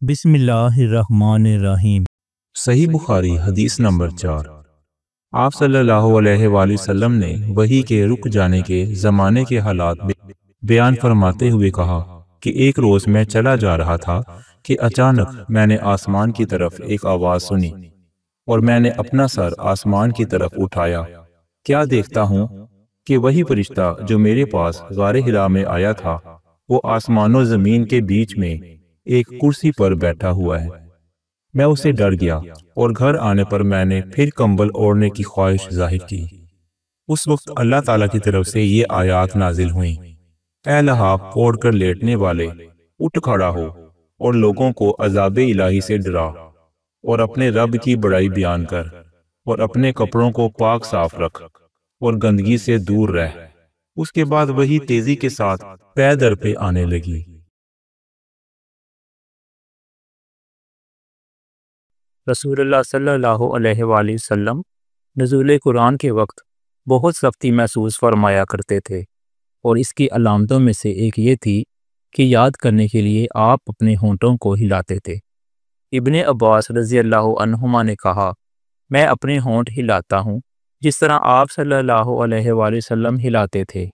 بسم اللہ الرحمن الرحیم۔ صحیح بخاری حدیث نمبر 4۔ آپ صلی اللہ علیہ وآلہ وسلم نے وحی کے رک جانے کے زمانے کے حالات بیان فرماتے ہوئے کہا کہ ایک روز میں چلا جا رہا تھا کہ اچانک میں نے آسمان کی طرف ایک آواز سنی اور میں نے اپنا سر آسمان کی طرف اٹھایا، کیا دیکھتا ہوں کہ وہی فرشتہ جو میرے پاس غار حرا میں آیا تھا وہ آسمان و زمین کے بیچ میں ایک کرسی پر بیٹھا ہوا ہے۔ میں اسے ڈر گیا اور گھر آنے پر میں نے پھر کمبل اوڑھنے کی خواہش ظاہر کی۔ اس وقت اللہ تعالیٰ کی طرف سے یہ آیات نازل ہوئیں: اے لحاف اوڑھ کر لیٹنے والے، اٹھ کھڑا ہو اور لوگوں کو عذاب الہی سے ڈرا، اور اپنے رب کی بڑائی بیان کر، اور اپنے کپڑوں کو پاک صاف رکھ اور گندگی سے دور رہ۔ اس کے بعد وہی تیزی کے ساتھ پے در پہ آنے لگی۔ رسول اللہ صلی اللہ علیہ وآلہ وسلم نزول قرآن کے وقت بہت سختی محسوس فرمایا کرتے تھے، اور اس کی علامتوں میں سے ایک یہ تھی کہ یاد کرنے کے لیے آپ اپنے ہونٹوں کو ہلاتے تھے۔ ابن عباس رضی اللہ عنہما نے کہا، میں اپنے ہونٹ ہلاتا ہوں جس طرح آپ صلی اللہ علیہ وآلہ وسلم ہلاتے تھے۔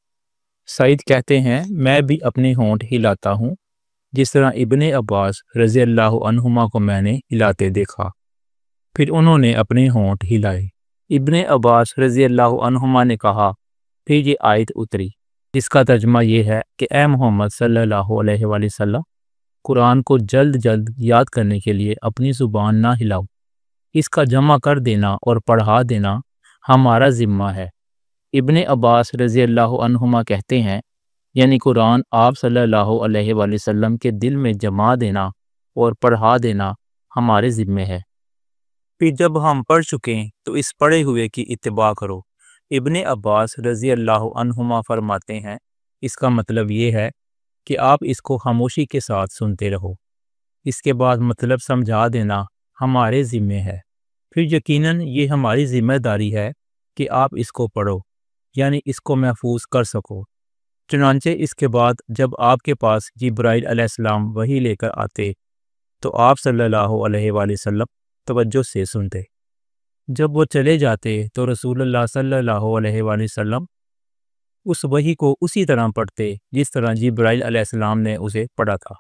سعید کہتے ہیں، میں بھی اپنے ہونٹ ہلاتا ہوں جس طرح ابن عباس رضی اللہ عنہما کو میں نے ہلاتے دیکھا۔ پھر انہوں نے اپنے ہونٹ ہلائے۔ ابن عباس رضی اللہ عنہما نے کہا، پھر یہ آیت اتری جس کا ترجمہ یہ ہے کہ اے محمد صلی اللہ علیہ وآلہ وسلم، قرآن کو جلد جلد یاد کرنے کے لیے اپنی زبان نہ ہلاؤ، اس کا جمع کر دینا اور پڑھا دینا ہمارا ذمہ ہے۔ ابن عباس رضی اللہ عنہما کہتے ہیں، یعنی قرآن آپ صلی اللہ علیہ وآلہ وسلم کے دل میں جما دینا اور پڑھا دینا ہمارے ذمے ہے۔ پھر جب ہم پڑھ چکیں تو اس پڑھے ہوئے کی اتباع کرو۔ ابن عباس رضی اللہ عنہما فرماتے ہیں، اس کا مطلب یہ ہے کہ آپ اس کو خاموشی کے ساتھ سنتے رہو، اس کے بعد مطلب سمجھا دینا ہمارے ذمے ہے۔ پھر یقیناً یہ ہماری ذمہ داری ہے کہ آپ اس کو پڑھو، یعنی اس کو محفوظ کر سکو۔ چنانچہ اس کے بعد جب آپ کے پاس جبرائیل علیہ السلام وحی لے کر آتے تو آپ صلی اللہ علیہ وآلہ وسلم توجہ سے سنتے۔ جب وہ چلے جاتے تو رسول اللہ صلی اللہ علیہ وآلہ وسلم اس وحی کو اسی طرح پڑھتے جس طرح جبرائیل علیہ السلام نے اسے پڑھا تھا۔